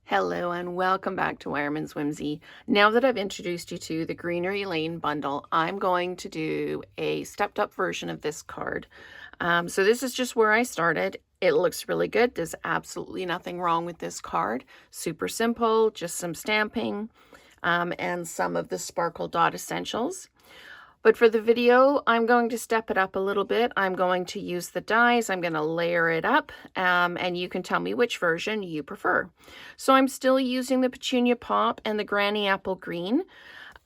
Hello and welcome back to Wireman's Whimsy. Now that I've introduced you to the Greenery Lane Bundle, I'm going to do a stepped up version of this card. So this is just where I started. It looks really good. There's absolutely nothing wrong with this card. Super simple, just some stamping and some of the sparkle dot essentials. But for the video, I'm going to step it up a little bit. I'm going to use the dies. I'm going to layer it up, and you can tell me which version you prefer. So I'm still using the Petunia Pop and the Granny Apple Green.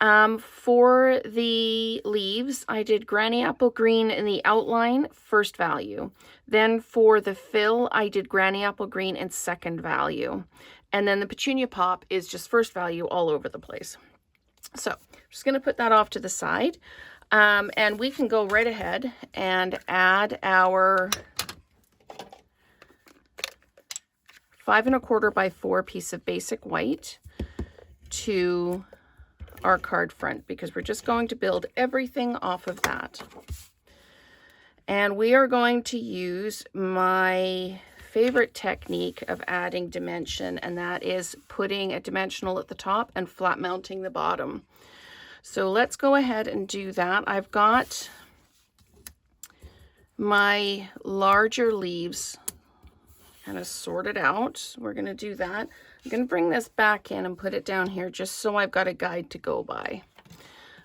For the leaves, I did Granny Apple Green in the outline, first value. Then for the fill, I did Granny Apple Green in second value. And then the Petunia Pop is just first value all over the place. So I'm just going to put that off to the side, and we can go right ahead and add our 5 1/4 by 4 piece of basic white to our card front, because we're just going to build everything off of that. And we are going to use my favorite technique of adding dimension, and that is putting a dimensional at the top and flat mounting the bottom. So let's go ahead and do that. I've got my larger leaves kind of sorted out. We're going to do that. I'm going to bring this back in and put it down here just so I've got a guide to go by.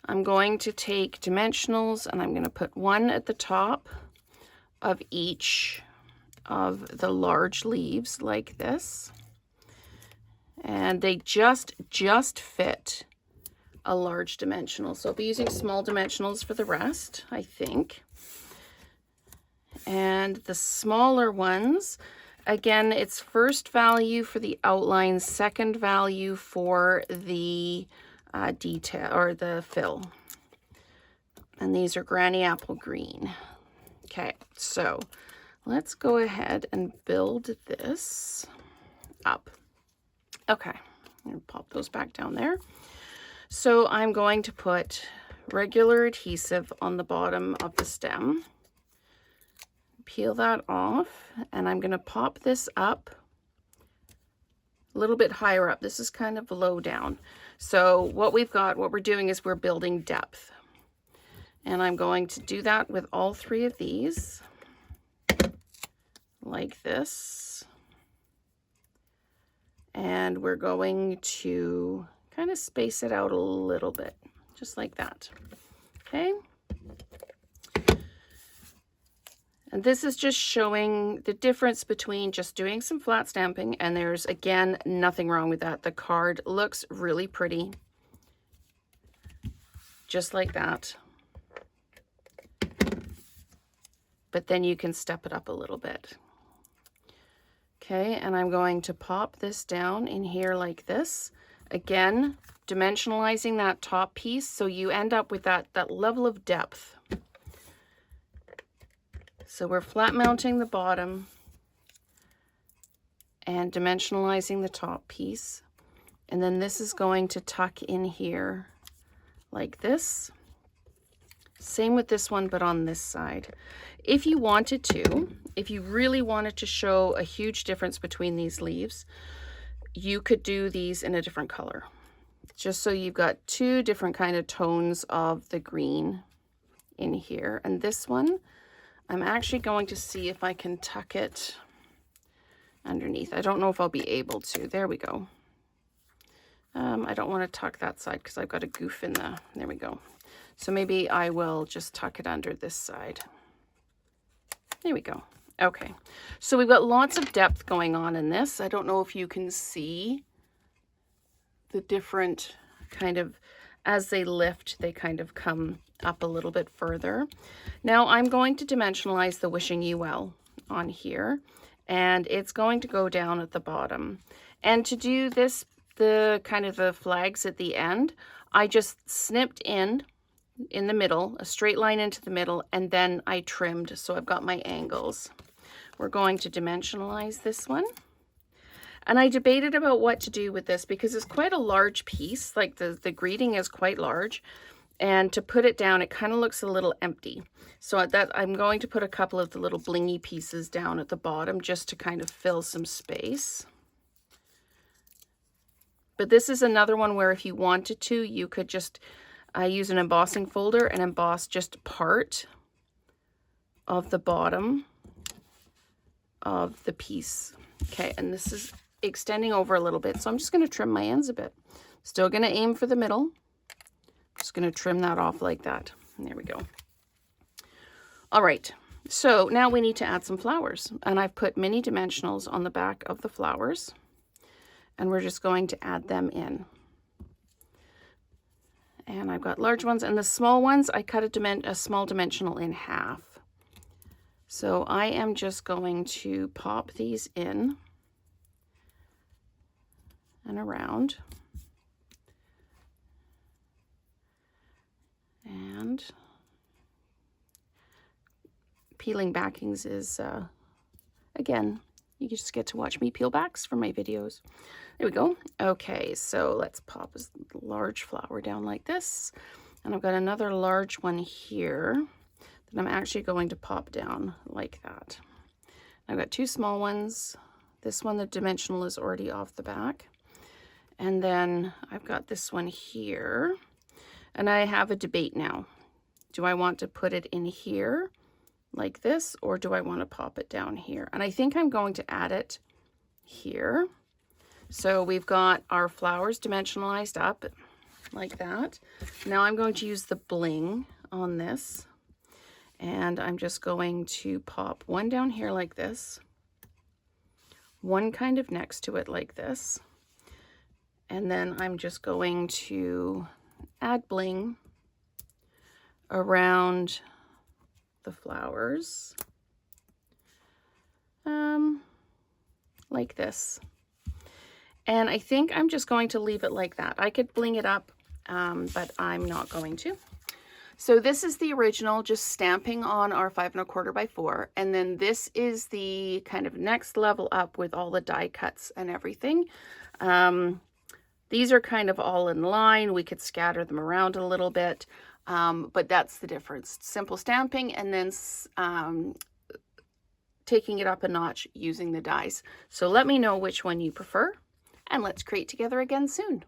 I'm going to take dimensionals and I'm going to put one at the top of each of the large leaves like this, and they just fit a large dimensional. So I'll be using small dimensionals for the rest, I think. And the smaller ones, again, it's first value for the outline, second value for the detail or the fill. And these are Granny Apple Green. Okay, so let's go ahead and build this up. Okay, I'm going to pop those back down there. So I'm going to put regular adhesive on the bottom of the stem. Peel that off, and I'm going to pop this up a little bit higher up. This is kind of low down. So what we're doing is we're building depth. And I'm going to do that with all 3 of these, like this. And we're going to kind of space it out a little bit, just like that. Okay. And this is just showing the difference between just doing some flat stamping, and there's, again, nothing wrong with that. The card looks really pretty, just like that. But then you can step it up a little bit. Okay, and I'm going to pop this down in here like this. Again, dimensionalizing that top piece so you end up with that level of depth. So we're flat mounting the bottom and dimensionalizing the top piece. And then this is going to tuck in here like this. Same with this one, but on this side. If you wanted to, if you really wanted to show a huge difference between these leaves, you could do these in a different color. Just so you've got 2 different kind of tones of the green in here. And this one, I'm actually going to see if I can tuck it underneath. I don't know if I'll be able to. There we go. I don't want to tuck that side because I've got a goof in the, there we go. So maybe I will just tuck it under this side. There we go. Okay, so we've got lots of depth going on in this. I don't know if you can see the different kind of, as they lift, they kind of come up a little bit further. Now I'm going to dimensionalize the Wishing You Well on here, and it's going to go down at the bottom. And to do this, the kind of the flags at the end, I just snipped in the middle, a straight line into the middle, and then I trimmed, so I've got my angles. We're going to dimensionalize this one. And I debated about what to do with this because it's quite a large piece, like the greeting is quite large, and to put it down, it kind of looks a little empty. So that I'm going to put a couple of the little blingy pieces down at the bottom just to kind of fill some space. But this is another one where if you wanted to, you could just use an embossing folder and emboss just part of the bottom of the piece. Okay, and this is extending over a little bit, so I'm just going to trim my ends a bit. Still going to aim for the middle. Just going to trim that off like that. And there we go. All right, so now we need to add some flowers, and I've put mini dimensionals on the back of the flowers, and we're just going to add them in. And I've got large ones, and the small ones I cut a small dimensional in half. So I am just going to pop these in and around. And peeling backings is, again, you just get to watch me peel backs for my videos. There we go. Okay, so let's pop a large flower down like this. And I've got another large one here that I'm actually going to pop down like that. I've got two small ones. This one, the dimensional is already off the back. And then I've got this one here. And I have a debate now. Do I want to put it in here like this, or do I want to pop it down here? And I think I'm going to add it here. So we've got our flowers dimensionalized up like that. Now I'm going to use the bling on this. And I'm just going to pop one down here like this, one kind of next to it like this, and then I'm just going to add bling around the flowers, like this. And I think I'm just going to leave it like that. I could bling it up, but I'm not going to. So this is the original, just stamping on our 5 1/4 by 4. And then this is the kind of next level up with all the die cuts and everything. These are kind of all in line. We could scatter them around a little bit, but that's the difference. Simple stamping and then taking it up a notch using the dies. So let me know which one you prefer, and let's create together again soon.